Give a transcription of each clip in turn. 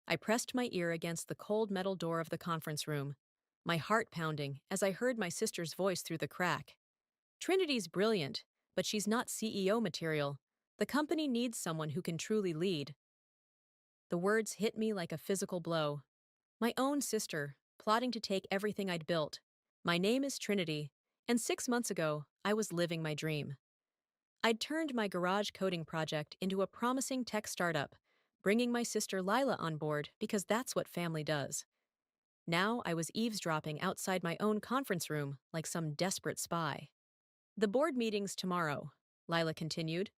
I pressed my ear against the cold metal door of the conference room, my heart pounding as I heard my sister's voice through the crack. Trinity's brilliant, but she's not CEO material. The company needs someone who can truly lead. The words hit me like a physical blow. My own sister, plotting to take everything I'd built. My name is Trinity, and 6 months ago, I was living my dream. I'd turned my garage coding project into a promising tech startup, bringing my sister Lila on board because that's what family does. Now I was eavesdropping outside my own conference room like some desperate spy. The board meeting's tomorrow, Lila continued.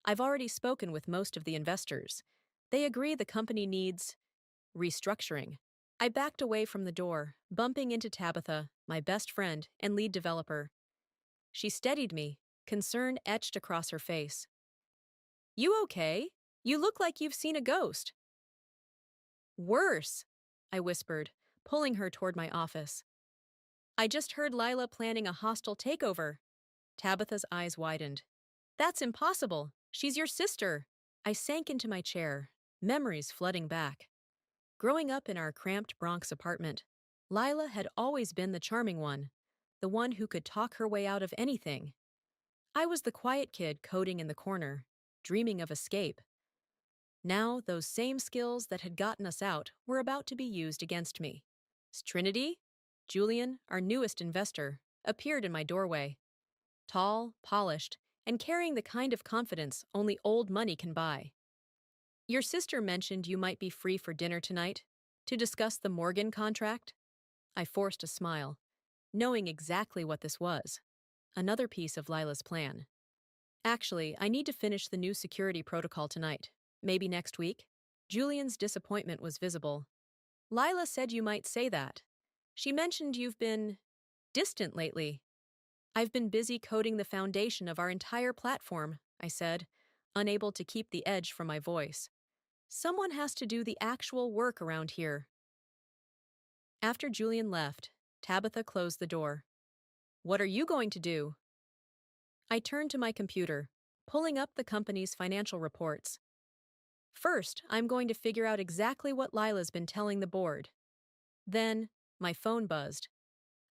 I've already spoken with most of the investors. They agree the company needs restructuring. I backed away from the door, bumping into Tabitha, my best friend and lead developer. She steadied me, concern etched across her face. You okay? You look like you've seen a ghost. Worse, I whispered, pulling her toward my office. I just heard Lila planning a hostile takeover. Tabitha's eyes widened. That's impossible. She's your sister. I sank into my chair, memories flooding back. Growing up in our cramped Bronx apartment, Lila had always been the charming one, the one who could talk her way out of anything. I was the quiet kid coding in the corner, dreaming of escape. Now, those same skills that had gotten us out were about to be used against me. Trinity, Julian, our newest investor, appeared in my doorway. Tall, polished, and carrying the kind of confidence only old money can buy. Your sister mentioned you might be free for dinner tonight to discuss the Morgan contract. I forced a smile, knowing exactly what this was. Another piece of Lila's plan. Actually, I need to finish the new security protocol tonight. Maybe next week? Julian's disappointment was visible. Lila said you might say that. She mentioned you've been distant lately. I've been busy coding the foundation of our entire platform, I said, unable to keep the edge from my voice. Someone has to do the actual work around here. After Julian left, Tabitha closed the door. What are you going to do? I turned to my computer, pulling up the company's financial reports. First, I'm going to figure out exactly what Lila's been telling the board. Then, my phone buzzed.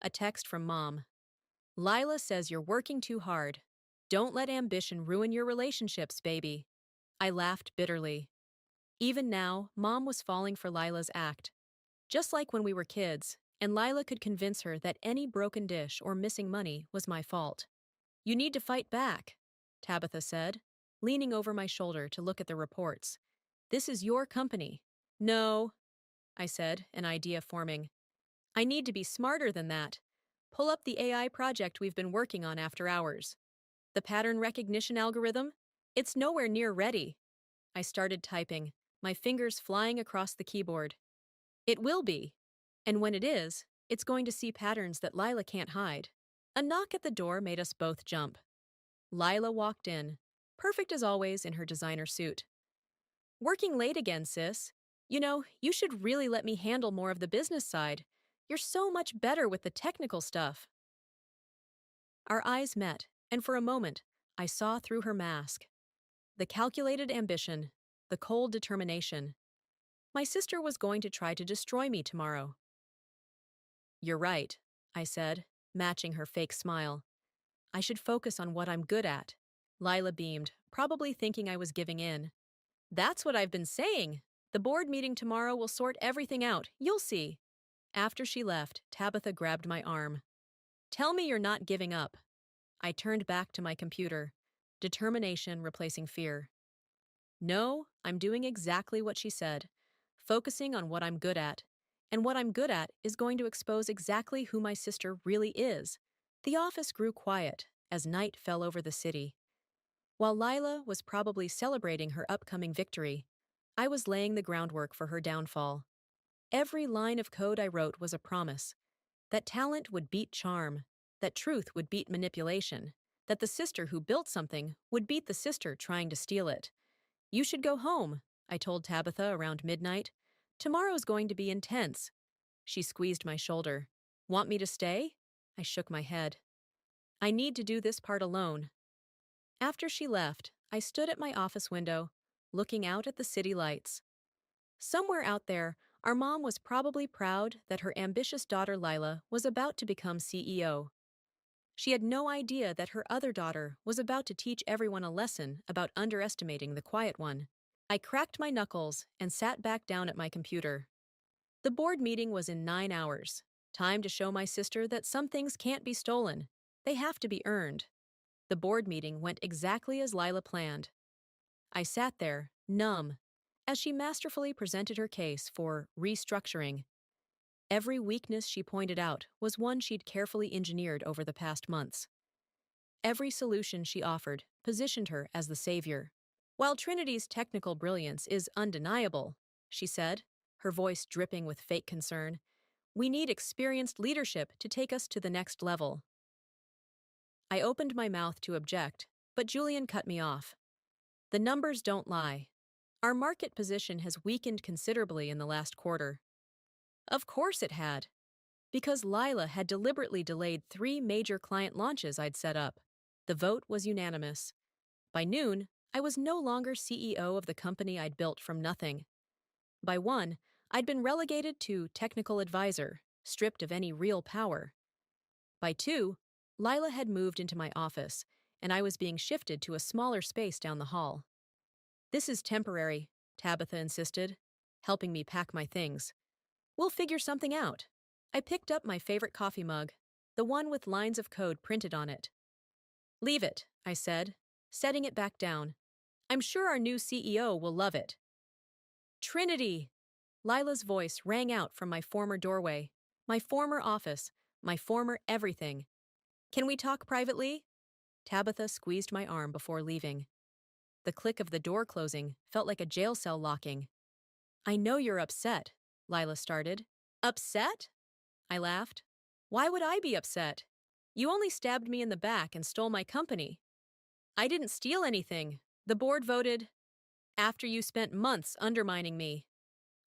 A text from Mom. Lila says you're working too hard. Don't let ambition ruin your relationships, baby. I laughed bitterly. Even now, Mom was falling for Lila's act. Just like when we were kids, and Lila could convince her that any broken dish or missing money was my fault. You need to fight back, Tabitha said, leaning over my shoulder to look at the reports. This is your company. No, I said, an idea forming. I need to be smarter than that. Pull up the AI project we've been working on after hours. The pattern recognition algorithm? It's nowhere near ready. I started typing, my fingers flying across the keyboard. It will be. And when it is, it's going to see patterns that Lila can't hide. A knock at the door made us both jump. Lila walked in, perfect as always in her designer suit. Working late again, sis. You know, you should really let me handle more of the business side. You're so much better with the technical stuff. Our eyes met, and for a moment, I saw through her mask. The calculated ambition, the cold determination. My sister was going to try to destroy me tomorrow. You're right, I said, matching her fake smile. I should focus on what I'm good at. Lila beamed, probably thinking I was giving in. That's what I've been saying. The board meeting tomorrow will sort everything out. You'll see. After she left, Tabitha grabbed my arm. Tell me you're not giving up. I turned back to my computer, determination replacing fear. No, I'm doing exactly what she said, focusing on what I'm good at. And what I'm good at is going to expose exactly who my sister really is. The office grew quiet as night fell over the city. While Lila was probably celebrating her upcoming victory, I was laying the groundwork for her downfall. Every line of code I wrote was a promise that talent would beat charm, that truth would beat manipulation, that the sister who built something would beat the sister trying to steal it. You should go home, I told Tabitha around midnight. Tomorrow's going to be intense. She squeezed my shoulder. Want me to stay? I shook my head. I need to do this part alone. After she left, I stood at my office window, looking out at the city lights. Somewhere out there, our mom was probably proud that her ambitious daughter Lila was about to become CEO. She had no idea that her other daughter was about to teach everyone a lesson about underestimating the quiet one. I cracked my knuckles and sat back down at my computer. The board meeting was in 9 hours. Time to show my sister that some things can't be stolen. They have to be earned. The board meeting went exactly as Lila planned. I sat there, numb, as she masterfully presented her case for restructuring. Every weakness she pointed out was one she'd carefully engineered over the past months. Every solution she offered positioned her as the savior. While Trinity's technical brilliance is undeniable, she said, her voice dripping with fake concern, we need experienced leadership to take us to the next level. I opened my mouth to object, but Julian cut me off. The numbers don't lie. Our market position has weakened considerably in the last quarter. Of course it had. Because Lila had deliberately delayed 3 major client launches I'd set up. The vote was unanimous. By noon, I was no longer CEO of the company I'd built from nothing. By 1, I'd been relegated to technical advisor, stripped of any real power. By 2, Lila had moved into my office, and I was being shifted to a smaller space down the hall. This is temporary, Tabitha insisted, helping me pack my things. We'll figure something out. I picked up my favorite coffee mug, the one with lines of code printed on it. Leave it, I said, setting it back down. I'm sure our new CEO will love it. Trinity! Lila's voice rang out from my former doorway, my former office, my former everything. Can we talk privately? Tabitha squeezed my arm before leaving. The click of the door closing felt like a jail cell locking. I know you're upset, Lila started. Upset? I laughed. Why would I be upset? You only stabbed me in the back and stole my company. I didn't steal anything. The board voted after you spent months undermining me.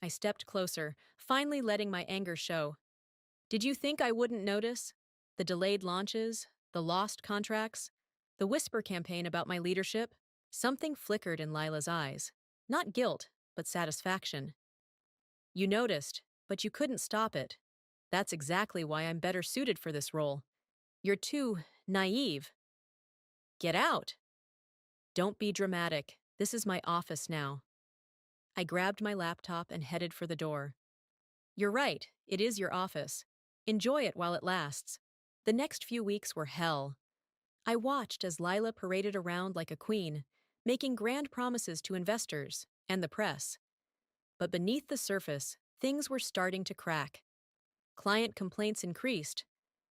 I stepped closer, finally letting my anger show. Did you think I wouldn't notice? The delayed launches, the lost contracts, the whisper campaign about my leadership? Something flickered in Lila's eyes. Not guilt, but satisfaction. You noticed, but you couldn't stop it. That's exactly why I'm better suited for this role. You're too naive. Get out. Don't be dramatic. This is my office now. I grabbed my laptop and headed for the door. You're right, it is your office. Enjoy it while it lasts. The next few weeks were hell. I watched as Lila paraded around like a queen, making grand promises to investors and the press. But beneath the surface, things were starting to crack. Client complaints increased.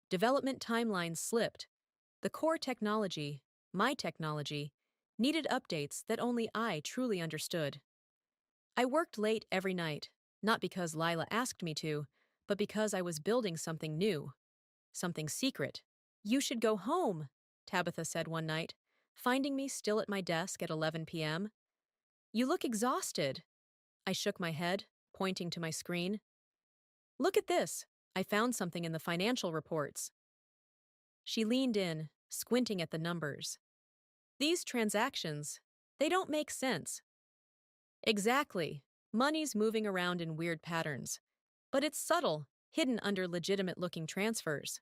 Development timelines slipped. The core technology, my technology, needed updates that only I truly understood. I worked late every night, not because Lila asked me to, but because I was building something new, something secret. You should go home, Tabitha said one night, finding me still at my desk at 11 p.m. You look exhausted. I shook my head, pointing to my screen. Look at this. I found something in the financial reports. She leaned in, squinting at the numbers. These transactions, they don't make sense. Exactly. Money's moving around in weird patterns. But it's subtle, hidden under legitimate-looking transfers.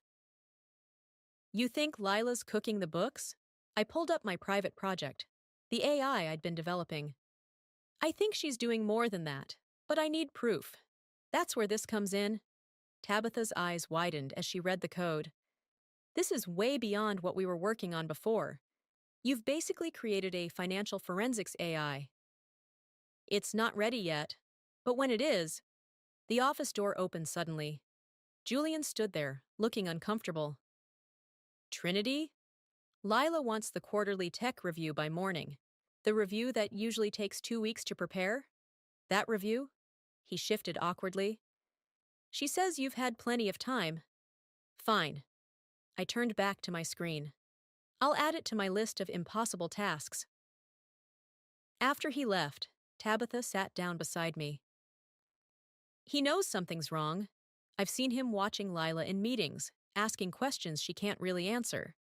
You think Lila's cooking the books? I pulled up my private project, the AI I'd been developing. I think she's doing more than that, but I need proof. That's where this comes in. Tabitha's eyes widened as she read the code. This is way beyond what we were working on before. You've basically created a financial forensics AI. It's not ready yet, but when it is, the office door opened suddenly. Julian stood there, looking uncomfortable. Trinity? Lila wants the quarterly tech review by morning. The review that usually takes 2 weeks to prepare? That review? He shifted awkwardly. She says you've had plenty of time. Fine. I turned back to my screen. I'll add it to my list of impossible tasks. After he left, Tabitha sat down beside me. He knows something's wrong. I've seen him watching Lila in meetings, asking questions she can't really answer.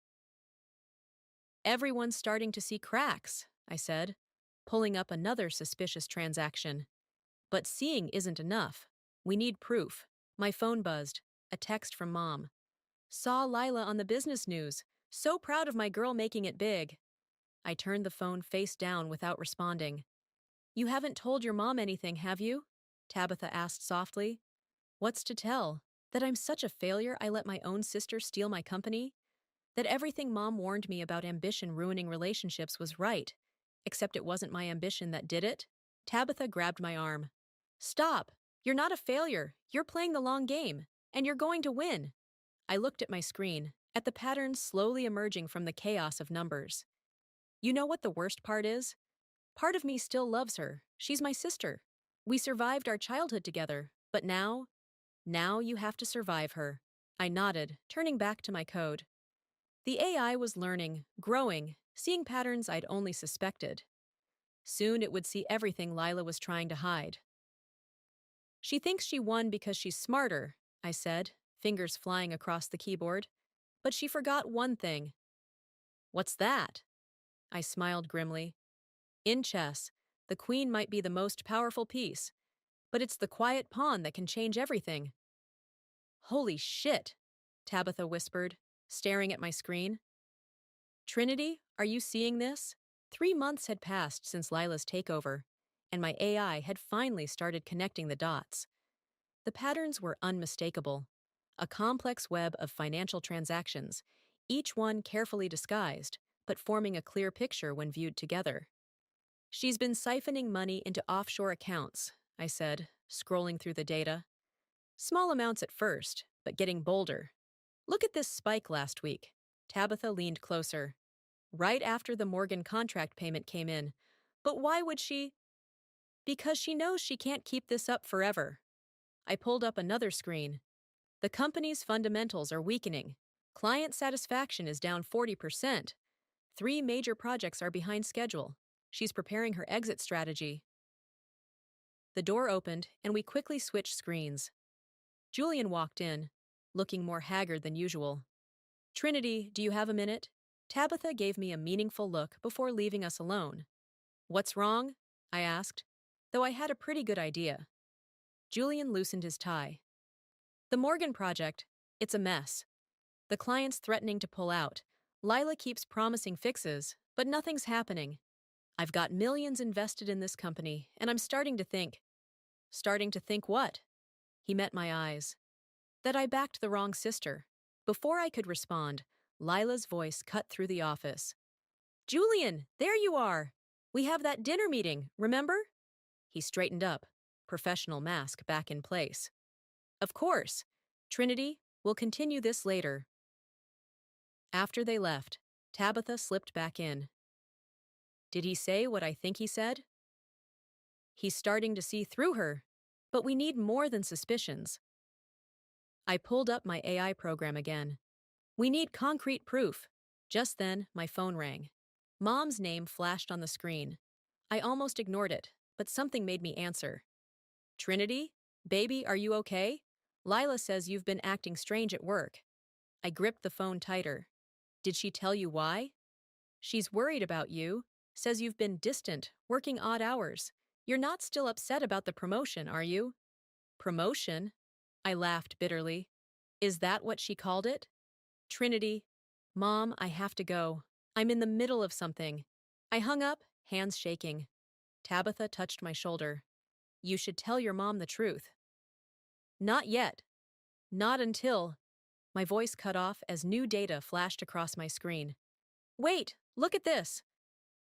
Everyone's starting to see cracks, I said, pulling up another suspicious transaction. But seeing isn't enough. We need proof. My phone buzzed. A text from Mom. Saw Lila on the business news. So proud of my girl making it big. I turned the phone face down without responding. You haven't told your mom anything, have you? Tabitha asked softly. What's to tell? That I'm such a failure I let my own sister steal my company? That everything Mom warned me about ambition ruining relationships was right, except it wasn't my ambition that did it? Tabitha grabbed my arm. Stop! You're not a failure. You're playing the long game, and you're going to win. I looked at my screen, at the patterns slowly emerging from the chaos of numbers. You know what the worst part is? Part of me still loves her. She's my sister. We survived our childhood together, but now you have to survive her. I nodded, turning back to my code. The AI was learning, growing, seeing patterns I'd only suspected. Soon it would see everything Lila was trying to hide. She thinks she won because she's smarter, I said, fingers flying across the keyboard. But she forgot one thing. What's that? I smiled grimly. In chess, the queen might be the most powerful piece, but it's the quiet pawn that can change everything. Holy shit, Tabitha whispered, staring at my screen. Trinity, are you seeing this? 3 months had passed since Lila's takeover, and my AI had finally started connecting the dots. The patterns were unmistakable. A complex web of financial transactions, each one carefully disguised, but forming a clear picture when viewed together. She's been siphoning money into offshore accounts, I said, scrolling through the data. Small amounts at first, but getting bolder. Look at this spike last week. Tabitha leaned closer. Right after the Morgan contract payment came in. But why would she? Because she knows she can't keep this up forever. I pulled up another screen. The company's fundamentals are weakening. Client satisfaction is down 40%. 3 major projects are behind schedule. She's preparing her exit strategy. The door opened, and we quickly switched screens. Julian walked in, looking more haggard than usual. Trinity, do you have a minute? Tabitha gave me a meaningful look before leaving us alone. What's wrong? I asked, though I had a pretty good idea. Julian loosened his tie. The Morgan project, it's a mess. The client's threatening to pull out. Lila keeps promising fixes, but nothing's happening. I've got millions invested in this company, and I'm starting to think. Starting to think what? He met my eyes. That I backed the wrong sister. Before I could respond, Lila's voice cut through the office. Julian, there you are! We have that dinner meeting, remember? He straightened up, professional mask back in place. Of course. Trinity, we'll continue this later. After they left, Tabitha slipped back in. Did he say what I think he said? He's starting to see through her, but we need more than suspicions. I pulled up my AI program again. We need concrete proof. Just then, my phone rang. Mom's name flashed on the screen. I almost ignored it, but something made me answer. Trinity? Baby, are you okay? Lila says you've been acting strange at work. I gripped the phone tighter. Did she tell you why? She's worried about you. Says you've been distant, working odd hours. You're not still upset about the promotion, are you? Promotion? I laughed bitterly. Is that what she called it? Trinity. Mom, I have to go. I'm in the middle of something. I hung up, hands shaking. Tabitha touched my shoulder. You should tell your mom the truth. Not yet. Not until. My voice cut off as new data flashed across my screen. Wait, look at this.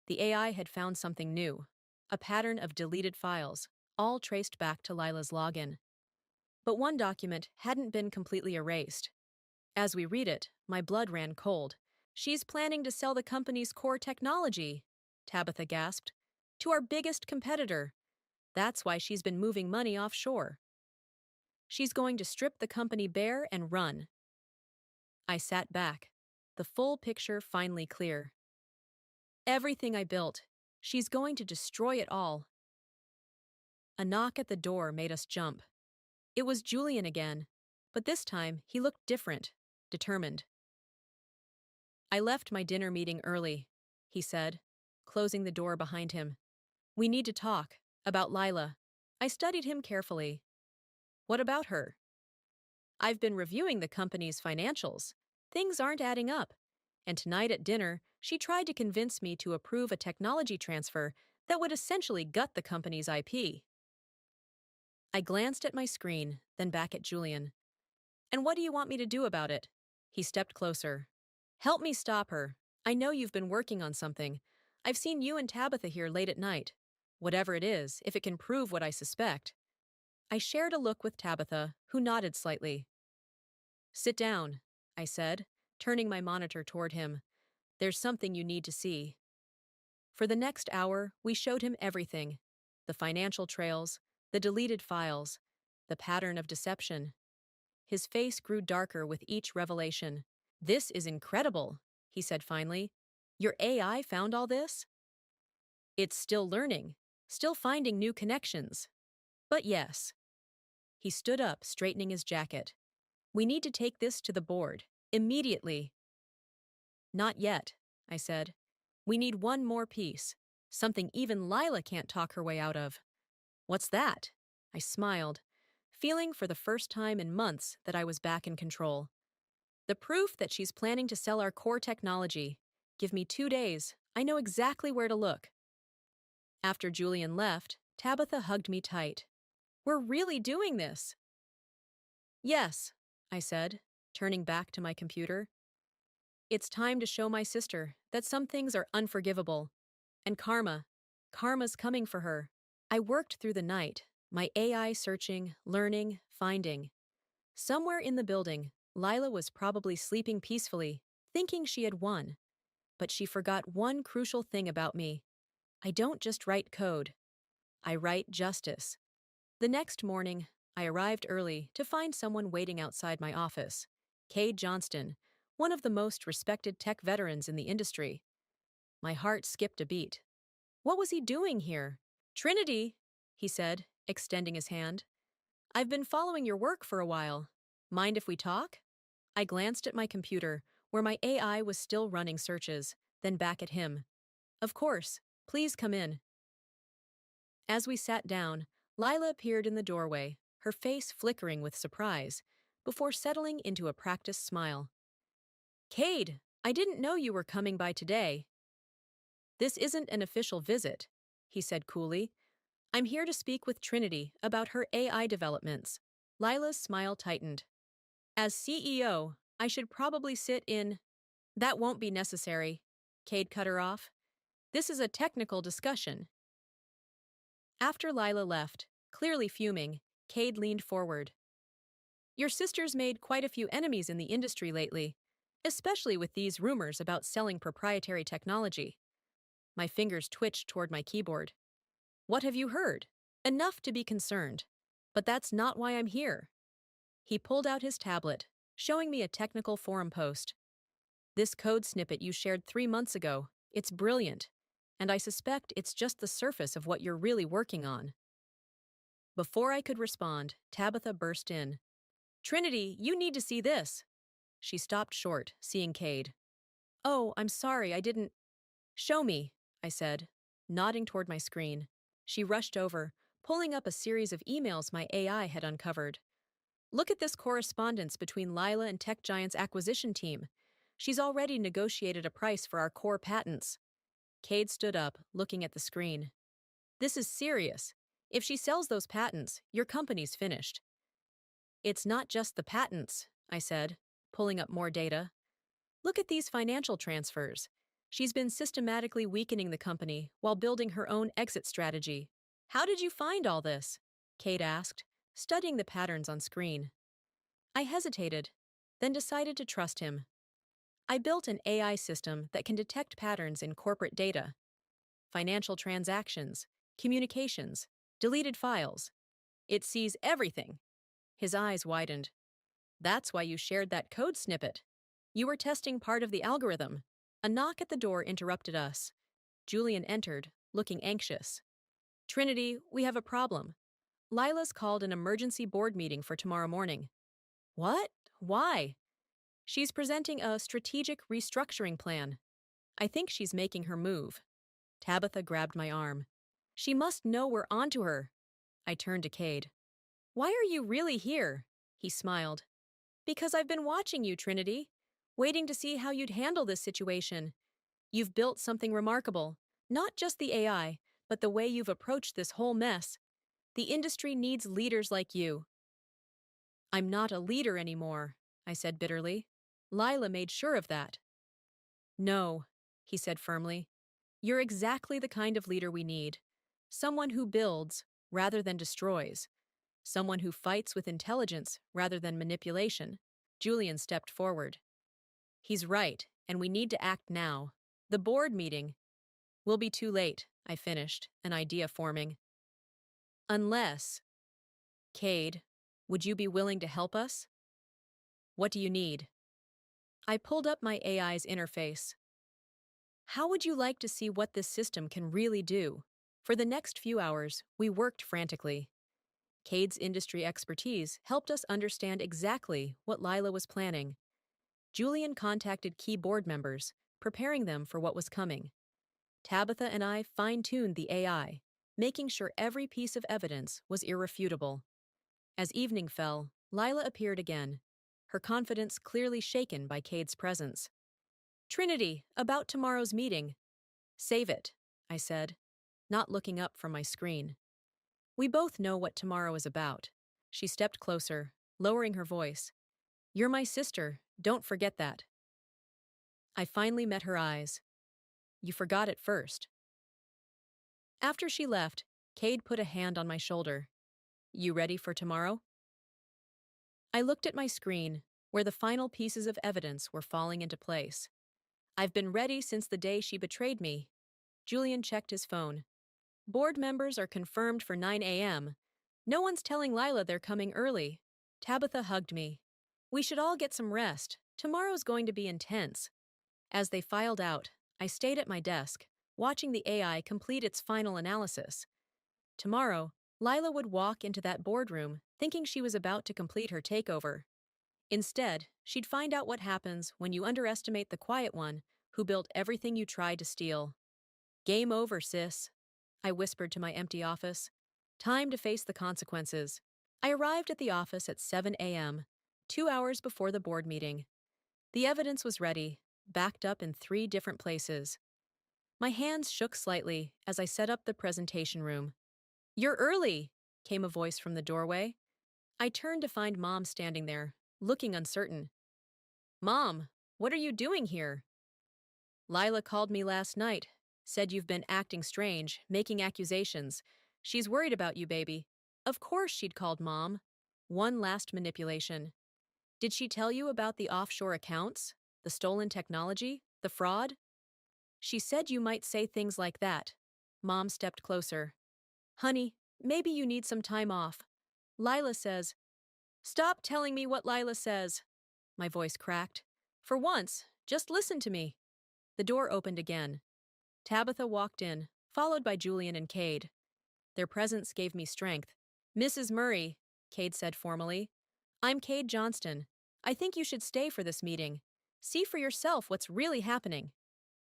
The AI had found something new. A pattern of deleted files, all traced back to Lila's login. But one document hadn't been completely erased. As we read it, my blood ran cold. She's planning to sell the company's core technology, Tabitha gasped, to our biggest competitor. That's why she's been moving money offshore. She's going to strip the company bare and run. I sat back, the full picture finally clear. Everything I built, she's going to destroy it all. A knock at the door made us jump. It was Julian again, but this time he looked different, determined. I left my dinner meeting early, he said, closing the door behind him. We need to talk about Lila. I studied him carefully. What about her? I've been reviewing the company's financials. Things aren't adding up. And tonight at dinner, she tried to convince me to approve a technology transfer that would essentially gut the company's IP. I glanced at my screen, then back at Julian. And what do you want me to do about it? He stepped closer. Help me stop her. I know you've been working on something. I've seen you and Tabitha here late at night. Whatever it is, if it can prove what I suspect. I shared a look with Tabitha, who nodded slightly. Sit down, I said, turning my monitor toward him. There's something you need to see. For the next hour, we showed him everything. The financial trails, the deleted files, the pattern of deception. His face grew darker with each revelation. This is incredible, he said finally. Your AI found all this? It's still learning, still finding new connections. But yes. He stood up, straightening his jacket. We need to take this to the board, immediately. Not yet, I said. We need one more piece, something even Lila can't talk her way out of. What's that? I smiled, feeling for the first time in months that I was back in control. The proof that she's planning to sell our core technology. Give me 2 days. I know exactly where to look. After Julian left, Tabitha hugged me tight. We're really doing this. Yes, I said, turning back to my computer. It's time to show my sister that some things are unforgivable. And karma's coming for her. I worked through the night, my AI searching, learning, finding. Somewhere in the building, Lila was probably sleeping peacefully, thinking she had won. But she forgot one crucial thing about me. I don't just write code. I write justice. The next morning, I arrived early to find someone waiting outside my office. Cade Johnston, one of the most respected tech veterans in the industry. My heart skipped a beat. What was he doing here? Trinity, he said, extending his hand. I've been following your work for a while. Mind if we talk? I glanced at my computer, where my AI was still running searches, then back at him. Of course, please come in. As we sat down, Lila appeared in the doorway, her face flickering with surprise, before settling into a practiced smile. Cade, I didn't know you were coming by today. This isn't an official visit, he said coolly. I'm here to speak with Trinity about her AI developments. Lila's smile tightened. As CEO, I should probably sit in. That won't be necessary, Cade cut her off. This is a technical discussion. After Lila left, clearly fuming, Cade leaned forward. Your sister's made quite a few enemies in the industry lately, especially with these rumors about selling proprietary technology. My fingers twitched toward my keyboard. What have you heard? Enough to be concerned. But that's not why I'm here. He pulled out his tablet, showing me a technical forum post. This code snippet you shared 3 months ago, it's brilliant, and I suspect it's just the surface of what you're really working on. Before I could respond, Tabitha burst in. Trinity, you need to see this. She stopped short, seeing Cade. Oh, I'm sorry, I didn't. Show me, I said, nodding toward my screen. She rushed over, pulling up a series of emails my AI had uncovered. Look at this correspondence between Lila and Tech Giant's acquisition team. She's already negotiated a price for our core patents. Cade stood up, looking at the screen. This is serious. If she sells those patents, your company's finished. It's not just the patents, I said, pulling up more data. Look at these financial transfers. She's been systematically weakening the company while building her own exit strategy. How did you find all this? Cade asked, studying the patterns on screen. I hesitated, then decided to trust him. I built an AI system that can detect patterns in corporate data, financial transactions, communications, deleted files. It sees everything. His eyes widened. That's why you shared that code snippet. You were testing part of the algorithm. A knock at the door interrupted us. Julian entered, looking anxious. Trinity, we have a problem. Lila's called an emergency board meeting for tomorrow morning. What? Why? She's presenting a strategic restructuring plan. I think she's making her move. Tabitha grabbed my arm. She must know we're onto her. I turned to Cade. Why are you really here? He smiled. Because I've been watching you, Trinity, waiting to see how you'd handle this situation. You've built something remarkable, not just the AI, but the way you've approached this whole mess. The industry needs leaders like you. I'm not a leader anymore, I said bitterly. Lila made sure of that. No, he said firmly. You're exactly the kind of leader we need. Someone who builds rather than destroys. Someone who fights with intelligence rather than manipulation. Julian stepped forward. He's right, and we need to act now. The board meeting. Will be too late, I finished, an idea forming. Unless. Cade, would you be willing to help us? What do you need? I pulled up my AI's interface. How would you like to see what this system can really do? For the next few hours, we worked frantically. Cade's industry expertise helped us understand exactly what Lila was planning. Julian contacted key board members, preparing them for what was coming. Tabitha and I fine-tuned the AI, making sure every piece of evidence was irrefutable. As evening fell, Lila appeared again, her confidence clearly shaken by Cade's presence. Trinity, about tomorrow's meeting. Save it, I said, not looking up from my screen. We both know what tomorrow is about. She stepped closer, lowering her voice. You're my sister, don't forget that. I finally met her eyes. You forgot it first. After she left, Cade put a hand on my shoulder. You ready for tomorrow? I looked at my screen, where the final pieces of evidence were falling into place. I've been ready since the day she betrayed me. Julian checked his phone. Board members are confirmed for 9 a.m. No one's telling Lila they're coming early. Tabitha hugged me. We should all get some rest. Tomorrow's going to be intense. As they filed out, I stayed at my desk, watching the AI complete its final analysis. Tomorrow, Lila would walk into that boardroom thinking she was about to complete her takeover. Instead, she'd find out what happens when you underestimate the quiet one who built everything you tried to steal. Game over, sis, I whispered to my empty office. Time to face the consequences. I arrived at the office at 7 a.m., 2 hours before the board meeting. The evidence was ready, backed up in 3 different places. My hands shook slightly as I set up the presentation room. You're early, came a voice from the doorway. I turned to find Mom standing there, looking uncertain. Mom, what are you doing here? Lila called me last night, said you've been acting strange, making accusations. She's worried about you, baby. Of course she'd called Mom. One last manipulation. Did she tell you about the offshore accounts? The stolen technology? The fraud? She said you might say things like that. Mom stepped closer. Honey, maybe you need some time off. Lila says, Stop telling me what Lila says. My voice cracked. For once, just listen to me. The door opened again. Tabitha walked in, followed by Julian and Cade. Their presence gave me strength. Mrs. Murray, Cade said formally. I'm Cade Johnston. I think you should stay for this meeting. See for yourself what's really happening.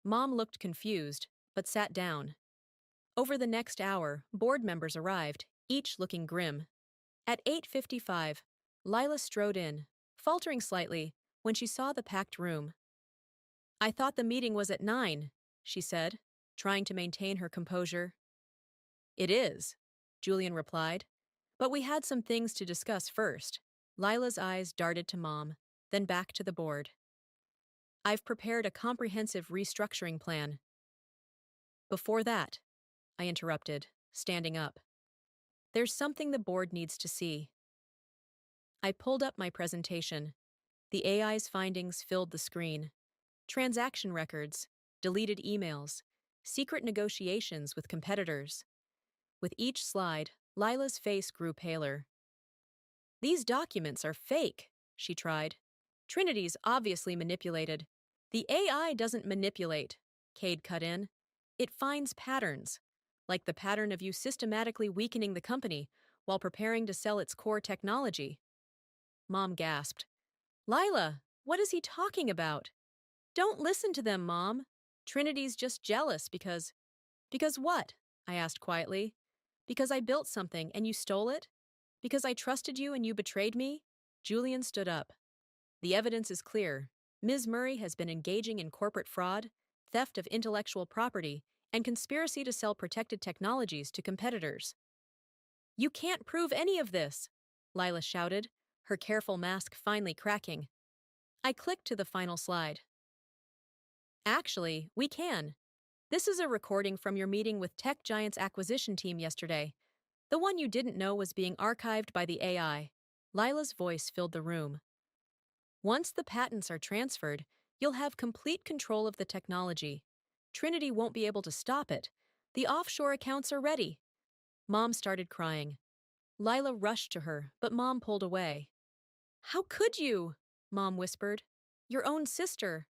Mom looked confused, but sat down. Over the next hour, board members arrived, each looking grim. At 8:55, Lila strode in, faltering slightly when she saw the packed room. I thought the meeting was at 9, she said, trying to maintain her composure. It is, Julian replied, but we had some things to discuss first. Lila's eyes darted to Mom, then back to the board. I've prepared a comprehensive restructuring plan. Before that, I interrupted, standing up. There's something the board needs to see. I pulled up my presentation. The AI's findings filled the screen. Transaction records, deleted emails, secret negotiations with competitors. With each slide, Lila's face grew paler. These documents are fake, she tried. Trinity's obviously manipulated. The AI doesn't manipulate, Cade cut in. It finds patterns, like the pattern of you systematically weakening the company while preparing to sell its core technology. Mom gasped. Lila, what is he talking about? Don't listen to them, Mom. Trinity's just jealous because... Because what? I asked quietly. Because I built something and you stole it? Because I trusted you and you betrayed me? Julian stood up. The evidence is clear. Ms. Murray has been engaging in corporate fraud, theft of intellectual property, and conspiracy to sell protected technologies to competitors. You can't prove any of this, Lila shouted, her careful mask finally cracking. I clicked to the final slide. Actually, we can. This is a recording from your meeting with Tech Giant's acquisition team yesterday. The one you didn't know was being archived by the AI. Lila's voice filled the room. Once the patents are transferred, you'll have complete control of the technology. Trinity won't be able to stop it. The offshore accounts are ready. Mom started crying. Lila rushed to her, but Mom pulled away. How could you? Mom whispered. Your own sister.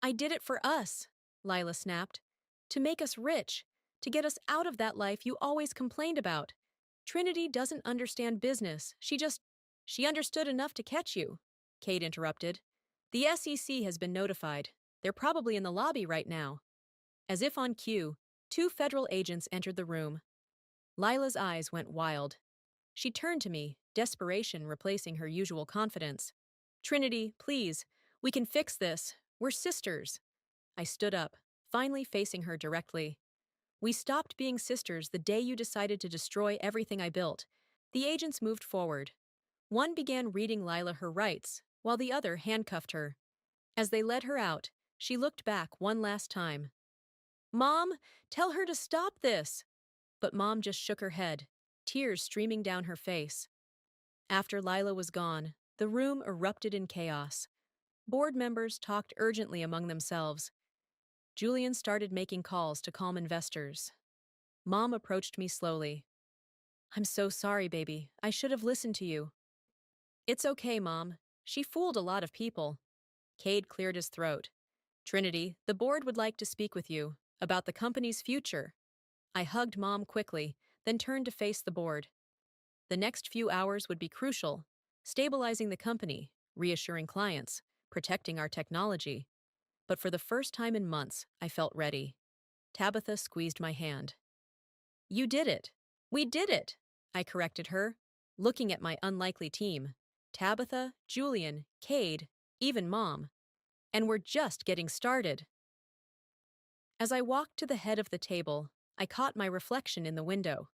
I did it for us, Lila snapped. To make us rich, to get us out of that life you always complained about. Trinity doesn't understand business. She understood enough to catch you, Kate interrupted. The SEC has been notified. They're probably in the lobby right now. As if on cue, 2 federal agents entered the room. Lila's eyes went wild. She turned to me, desperation replacing her usual confidence. Trinity, please, we can fix this. We're sisters. I stood up, finally facing her directly. We stopped being sisters the day you decided to destroy everything I built. The agents moved forward. One began reading Lila her rights, while the other handcuffed her. As they led her out, she looked back one last time. Mom, tell her to stop this! But Mom just shook her head, tears streaming down her face. After Lila was gone, the room erupted in chaos. Board members talked urgently among themselves. Julian started making calls to calm investors. Mom approached me slowly. I'm so sorry, baby. I should have listened to you. It's okay, Mom. She fooled a lot of people. Cade cleared his throat. Trinity, the board would like to speak with you about the company's future. I hugged Mom quickly, then turned to face the board. The next few hours would be crucial, stabilizing the company, reassuring clients, protecting our technology. But for the first time in months, I felt ready. Tabitha squeezed my hand. You did it. We did it, I corrected her, looking at my unlikely team. Tabitha, Julian, Cade, even Mom. And we're just getting started. As I walked to the head of the table, I caught my reflection in the window.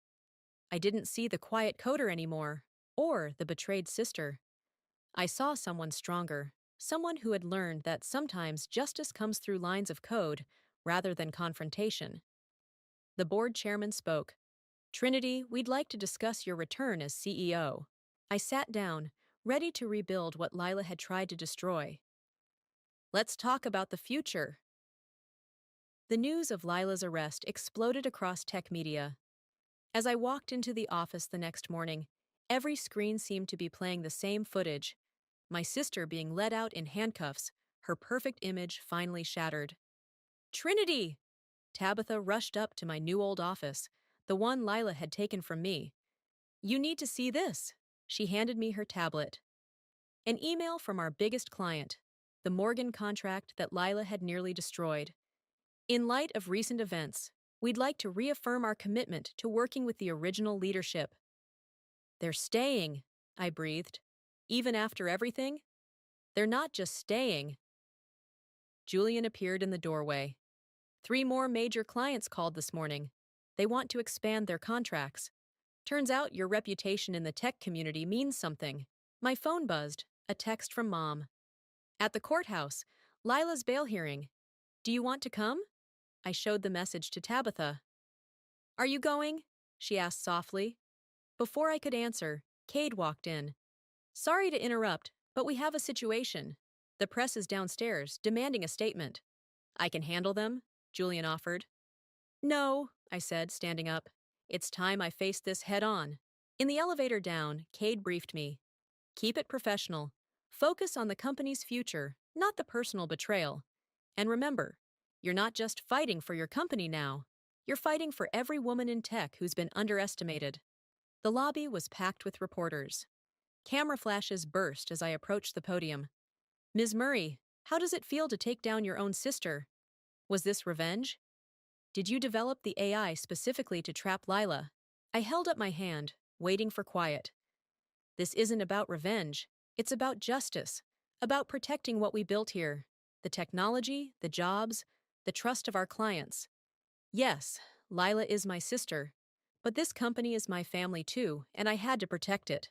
I didn't see the quiet coder anymore, or the betrayed sister. I saw someone stronger, someone who had learned that sometimes justice comes through lines of code rather than confrontation. The board chairman spoke. Trinity, we'd like to discuss your return as CEO. I sat down, ready to rebuild what Lila had tried to destroy. Let's talk about the future. The news of Lila's arrest exploded across tech media. As I walked into the office the next morning, every screen seemed to be playing the same footage. My sister being led out in handcuffs, her perfect image finally shattered. Trinity! Tabitha rushed up to my new old office, the one Lila had taken from me. You need to see this. She handed me her tablet. An email from our biggest client, the Morgan contract that Lila had nearly destroyed. In light of recent events, we'd like to reaffirm our commitment to working with the original leadership. They're staying, I breathed. Even after everything? They're not just staying. Julian appeared in the doorway. 3 more major clients called this morning. They want to expand their contracts. Turns out your reputation in the tech community means something. My phone buzzed, a text from Mom. At the courthouse, Lila's bail hearing. Do you want to come? I showed the message to Tabitha. Are you going? She asked softly. Before I could answer, Cade walked in. Sorry to interrupt, but we have a situation. The press is downstairs, demanding a statement. I can handle them, Julian offered. No, I said, standing up. It's time I faced this head on. In the elevator down, Cade briefed me. Keep it professional. Focus on the company's future, not the personal betrayal. And remember, you're not just fighting for your company now. You're fighting for every woman in tech who's been underestimated. The lobby was packed with reporters. Camera flashes burst as I approached the podium. Ms. Murray, how does it feel to take down your own sister? Was this revenge? Did you develop the AI specifically to trap Lila? I held up my hand, waiting for quiet. This isn't about revenge. It's about justice, about protecting what we built here, the technology, the jobs, the trust of our clients. Yes, Lila is my sister, but this company is my family too, and I had to protect it.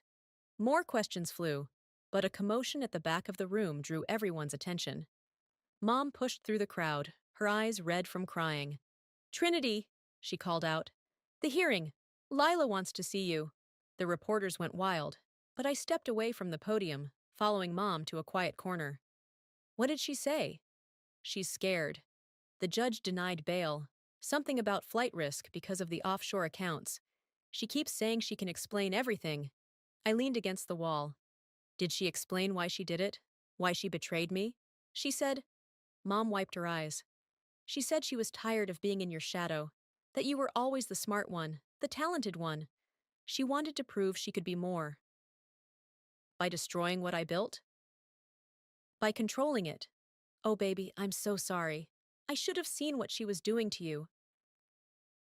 More questions flew, but a commotion at the back of the room drew everyone's attention. Mom pushed through the crowd, her eyes red from crying. Trinity, she called out. The hearing. Lila wants to see you. The reporters went wild, but I stepped away from the podium, following Mom to a quiet corner. What did she say? She's scared. The judge denied bail. Something about flight risk because of the offshore accounts. She keeps saying she can explain everything. I leaned against the wall. Did she explain why she did it? Why she betrayed me? She said. Mom wiped her eyes. She said she was tired of being in your shadow, that you were always the smart one, the talented one. She wanted to prove she could be more. By destroying what I built? By controlling it. Oh, baby, I'm so sorry. I should have seen what she was doing to you.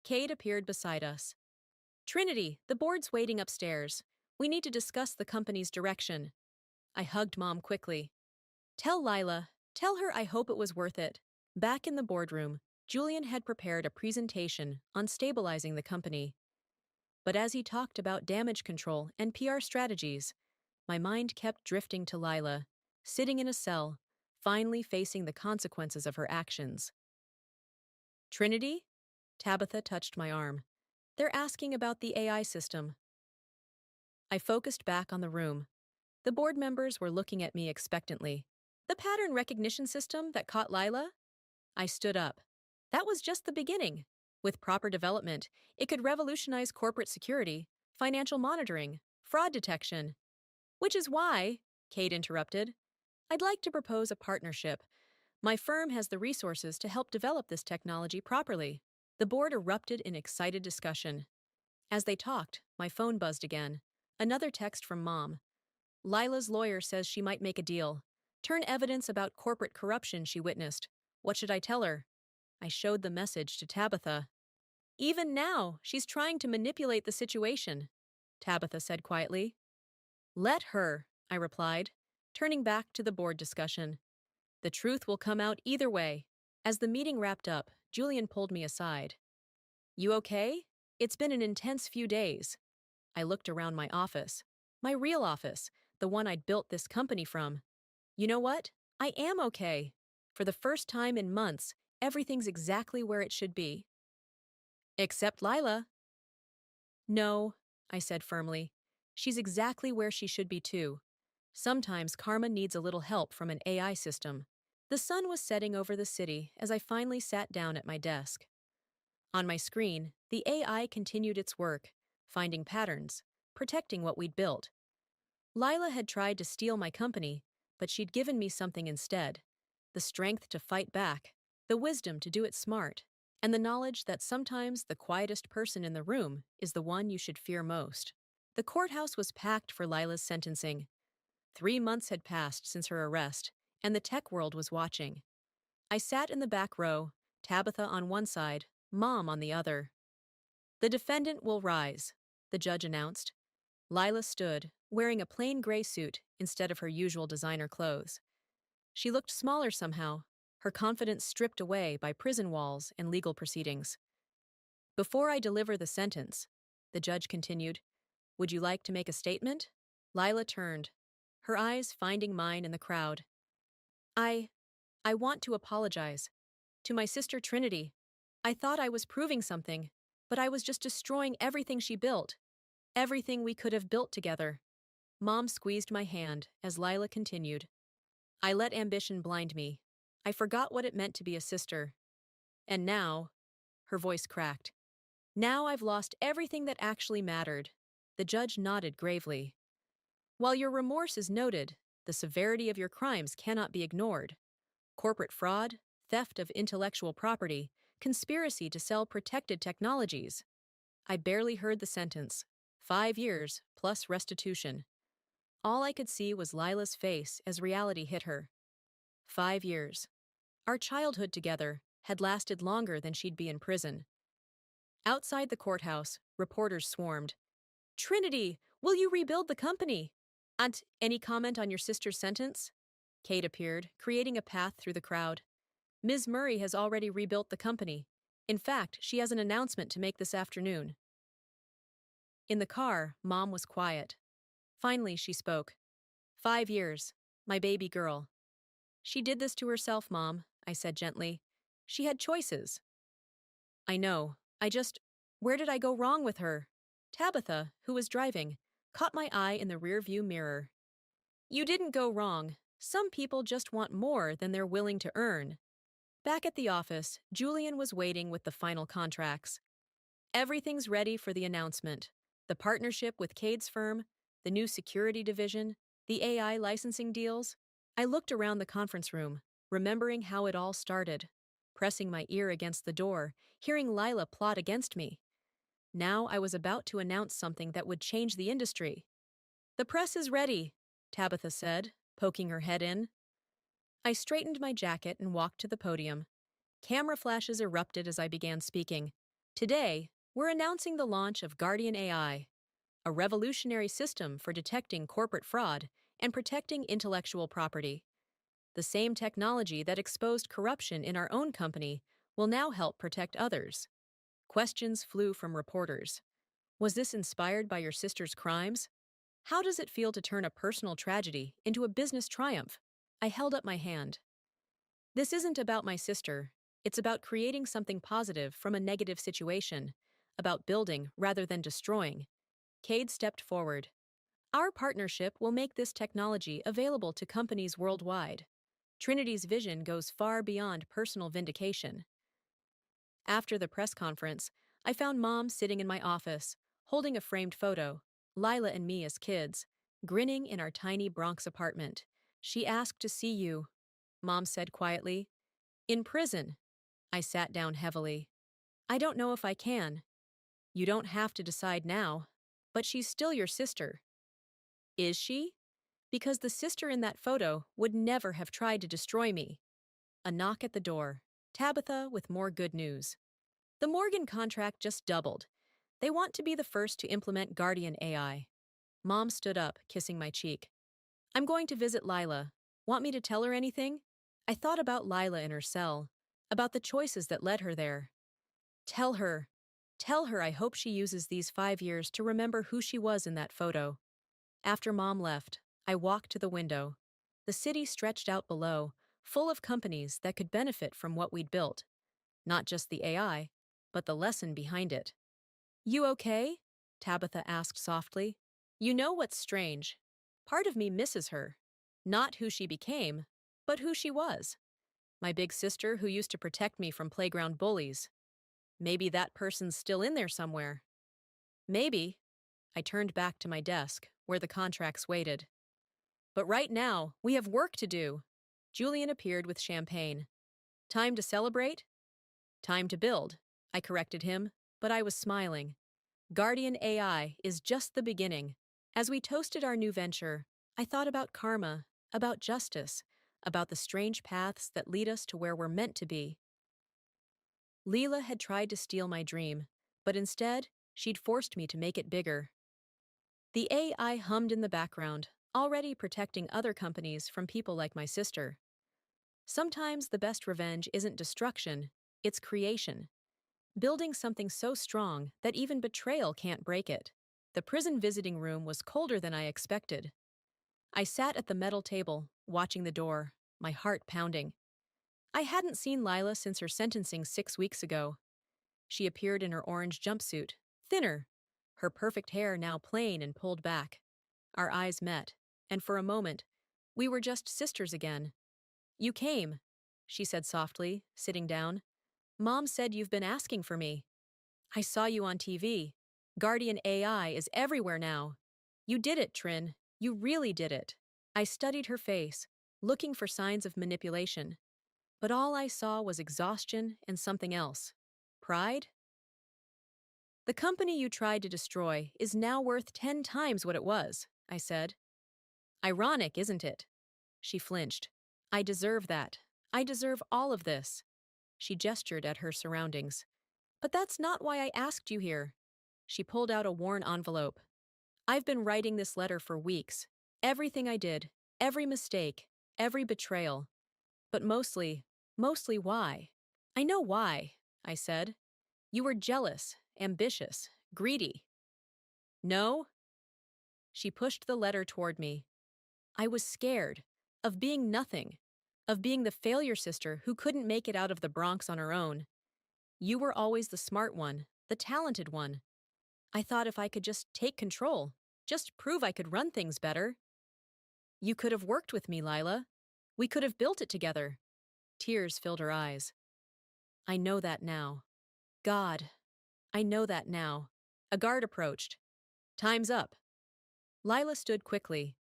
Cade appeared beside us. Trinity, the board's waiting upstairs. We need to discuss the company's direction. I hugged Mom quickly. Tell Lila, tell her I hope it was worth it. Back in the boardroom, Julian had prepared a presentation on stabilizing the company. But as he talked about damage control and PR strategies, my mind kept drifting to Lila, sitting in a cell, finally facing the consequences of her actions. Trinity? Tabitha touched my arm. They're asking about the AI system. I focused back on the room. The board members were looking at me expectantly. The pattern recognition system that caught Lila? I stood up. That was just the beginning. With proper development, it could revolutionize corporate security, financial monitoring, fraud detection. Which is why, Kate interrupted, I'd like to propose a partnership. My firm has the resources to help develop this technology properly. The board erupted in excited discussion. As they talked, my phone buzzed again. Another text from Mom. Lila's lawyer says she might make a deal. Turn evidence about corporate corruption she witnessed. What should I tell her? I showed the message to Tabitha. Even now, she's trying to manipulate the situation, Tabitha said quietly. Let her, I replied, turning back to the board discussion. The truth will come out either way. As the meeting wrapped up, Julian pulled me aside. You okay? It's been an intense few days. I looked around my office. My real office, the one I'd built this company from. You know what? I am okay. For the first time in months, everything's exactly where it should be. Except Lila. No, I said firmly. She's exactly where she should be too. Sometimes karma needs a little help from an AI system. The sun was setting over the city as I finally sat down at my desk. On my screen, the AI continued its work, finding patterns, protecting what we'd built. Lila had tried to steal my company, but she'd given me something instead. The strength to fight back, the wisdom to do it smart, and the knowledge that sometimes the quietest person in the room is the one you should fear most. The courthouse was packed for Lila's sentencing. 3 months had passed since her arrest, and the tech world was watching. I sat in the back row, Tabitha on one side, Mom on the other. The defendant will rise, the judge announced. Lila stood, wearing a plain gray suit instead of her usual designer clothes. She looked smaller somehow, her confidence stripped away by prison walls and legal proceedings. Before I deliver the sentence, the judge continued, would you like to make a statement? Lila turned, her eyes finding mine in the crowd. I want to apologize. To my sister Trinity. I thought I was proving something, but I was just destroying everything she built. Everything we could have built together. Mom squeezed my hand as Lila continued. I let ambition blind me. I forgot what it meant to be a sister. And now, her voice cracked. Now I've lost everything that actually mattered. The judge nodded gravely. While your remorse is noted, the severity of your crimes cannot be ignored. Corporate fraud, theft of intellectual property, conspiracy to sell protected technologies. I barely heard the sentence. 5 years, plus restitution. All I could see was Lila's face as reality hit her. 5 years. Our childhood together had lasted longer than she'd be in prison. Outside the courthouse, reporters swarmed. Trinity, will you rebuild the company? Aunt, any comment on your sister's sentence? Kate appeared, creating a path through the crowd. Ms. Murray has already rebuilt the company. In fact, she has an announcement to make this afternoon. In the car, Mom was quiet. Finally, she spoke. 5 years. My baby girl. She did this to herself, Mom, I said gently. She had choices. I know. Where did I go wrong with her? Tabitha, who was driving, caught my eye in the rearview mirror. You didn't go wrong. Some people just want more than they're willing to earn. Back at the office, Julian was waiting with the final contracts. Everything's ready for the announcement. The partnership with Cade's firm, the new security division, the AI licensing deals. I looked around the conference room, remembering how it all started, pressing my ear against the door, hearing Lila plot against me. Now I was about to announce something that would change the industry. The press is ready, Tabitha said, poking her head in. I straightened my jacket and walked to the podium. Camera flashes erupted as I began speaking. Today, we're announcing the launch of Guardian AI, a revolutionary system for detecting corporate fraud and protecting intellectual property. The same technology that exposed corruption in our own company will now help protect others. Questions flew from reporters. Was this inspired by your sister's crimes? How does it feel to turn a personal tragedy into a business triumph? I held up my hand. This isn't about my sister. It's about creating something positive from a negative situation, about building rather than destroying. Cade stepped forward. Our partnership will make this technology available to companies worldwide. Trinity's vision goes far beyond personal vindication. After the press conference, I found Mom sitting in my office, holding a framed photo, Lila and me as kids, grinning in our tiny Bronx apartment. She asked to see you, Mom said quietly. In prison. I sat down heavily. I don't know if I can. You don't have to decide now, but she's still your sister. Is she? Because the sister in that photo would never have tried to destroy me. A knock at the door. Tabitha with more good news. The Morgan contract just doubled. They want to be the first to implement Guardian AI. Mom stood up, kissing my cheek. I'm going to visit Lila. Want me to tell her anything? I thought about Lila in her cell, about the choices that led her there. Tell her I hope she uses these 5 years to remember who she was in that photo. After Mom left, I walked to the window. The city stretched out below, full of companies that could benefit from what we'd built. Not just the AI, but the lesson behind it. You okay? Tabitha asked softly. You know what's strange? Part of me misses her. Not who she became, but who she was. My big sister who used to protect me from playground bullies. Maybe that person's still in there somewhere. Maybe. I turned back to my desk, where the contracts waited. But right now, we have work to do. Julian appeared with champagne. Time to celebrate? Time to build, I corrected him, but I was smiling. Guardian AI is just the beginning. As we toasted our new venture, I thought about karma, about justice, about the strange paths that lead us to where we're meant to be. Leela had tried to steal my dream, but instead, she'd forced me to make it bigger. The AI hummed in the background, already protecting other companies from people like my sister. Sometimes the best revenge isn't destruction, it's creation. Building something so strong that even betrayal can't break it. The prison visiting room was colder than I expected. I sat at the metal table, watching the door, my heart pounding. I hadn't seen Lila since her sentencing 6 weeks ago. She appeared in her orange jumpsuit, thinner, her perfect hair now plain and pulled back. Our eyes met, and for a moment, we were just sisters again. You came, she said softly, sitting down. Mom said you've been asking for me. I saw you on TV. Guardian AI is everywhere now. You did it, Trin. You really did it. I studied her face, looking for signs of manipulation. But all I saw was exhaustion and something else. Pride? The company you tried to destroy is now worth 10 times what it was, I said. Ironic, isn't it? She flinched. I deserve that. I deserve all of this. She gestured at her surroundings. But that's not why I asked you here. She pulled out a worn envelope. I've been writing this letter for weeks. Everything I did, every mistake, every betrayal. But mostly why? I know why, I said. You were jealous, ambitious, greedy. No? She pushed the letter toward me. I was scared of being nothing, of being the failure sister who couldn't make it out of the Bronx on her own. You were always the smart one, the talented one. I thought if I could just take control, just prove I could run things better. You could have worked with me, Lila. We could have built it together. Tears filled her eyes. I know that now. God, I know that now. A guard approached. Time's up. Lila stood quickly.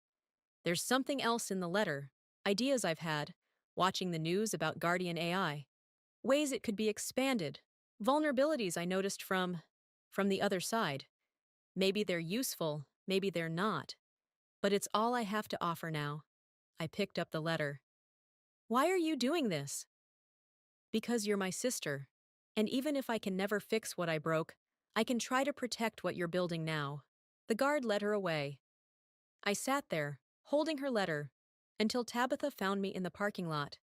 There's something else in the letter. Ideas I've had, watching the news about Guardian AI. Ways it could be expanded. Vulnerabilities I noticed from the other side. Maybe they're useful, maybe they're not. But it's all I have to offer now. I picked up the letter. Why are you doing this? Because you're my sister. And even if I can never fix what I broke, I can try to protect what you're building now. The guard led her away. I sat there, holding her letter, until Tabitha found me in the parking lot.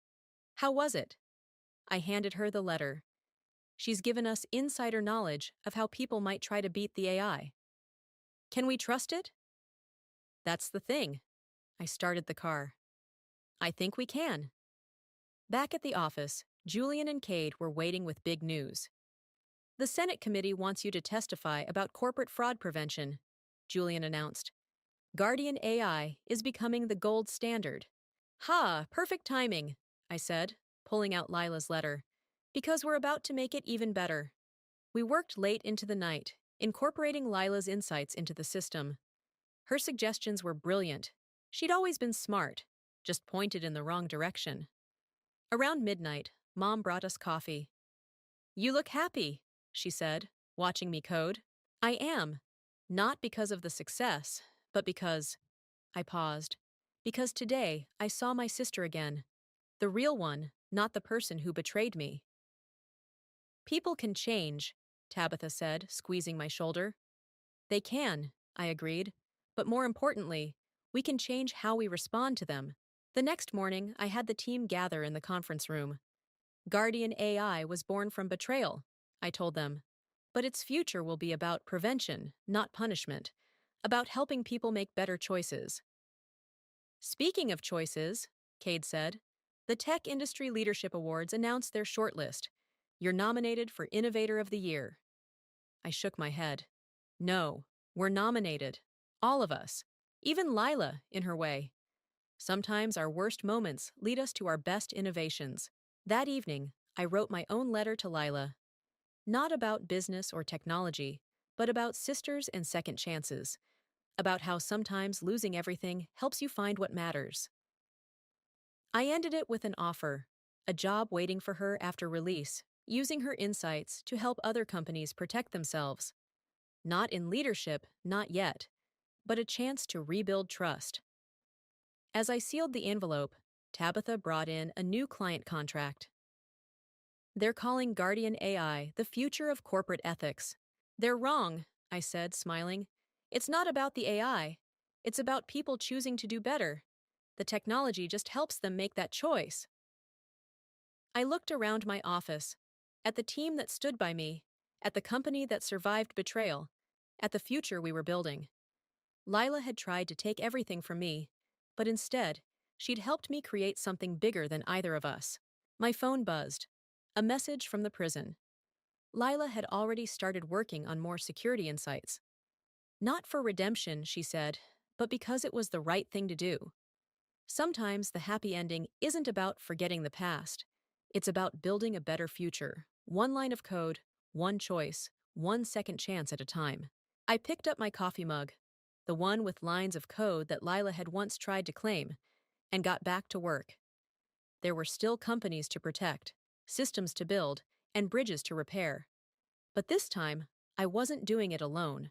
How was it? I handed her the letter. She's given us insider knowledge of how people might try to beat the AI. Can we trust it? That's the thing. I started the car. I think we can. Back at the office, Julian and Cade were waiting with big news. The Senate committee wants you to testify about corporate fraud prevention, Julian announced. Guardian AI is becoming the gold standard. Ha, perfect timing, I said, pulling out Lila's letter. Because we're about to make it even better. We worked late into the night, incorporating Lila's insights into the system. Her suggestions were brilliant. She'd always been smart, just pointed in the wrong direction. Around midnight, Mom brought us coffee. You look happy, she said, watching me code. I am. Not because of the success, but because... I paused. Because today, I saw my sister again. The real one, not the person who betrayed me. People can change, Tabitha said, squeezing my shoulder. They can, I agreed. But more importantly, we can change how we respond to them. The next morning, I had the team gather in the conference room. Guardian AI was born from betrayal, I told them. But its future will be about prevention, not punishment. About helping people make better choices. Speaking of choices, Cade said, the Tech Industry Leadership Awards announced their shortlist. You're nominated for Innovator of the Year. I shook my head. No, we're nominated. All of us. Even Lila, in her way. Sometimes our worst moments lead us to our best innovations. That evening, I wrote my own letter to Lila. Not about business or technology, but about sisters and second chances. About how sometimes losing everything helps you find what matters. I ended it with an offer, a job waiting for her after release, using her insights to help other companies protect themselves. Not in leadership, not yet, but a chance to rebuild trust. As I sealed the envelope, Tabitha brought in a new client contract. They're calling Guardian AI the future of corporate ethics. They're wrong, I said, smiling. It's not about the AI. It's about people choosing to do better. The technology just helps them make that choice. I looked around my office, at the team that stood by me, at the company that survived betrayal, at the future we were building. Lila had tried to take everything from me, but instead, she'd helped me create something bigger than either of us. My phone buzzed. A message from the prison. Lila had already started working on more security insights. Not for redemption, she said, but because it was the right thing to do. Sometimes the happy ending isn't about forgetting the past. It's about building a better future. One line of code, one choice, one second chance at a time. I picked up my coffee mug, the one with lines of code that Lila had once tried to claim, and got back to work. There were still companies to protect, systems to build, and bridges to repair. But this time, I wasn't doing it alone.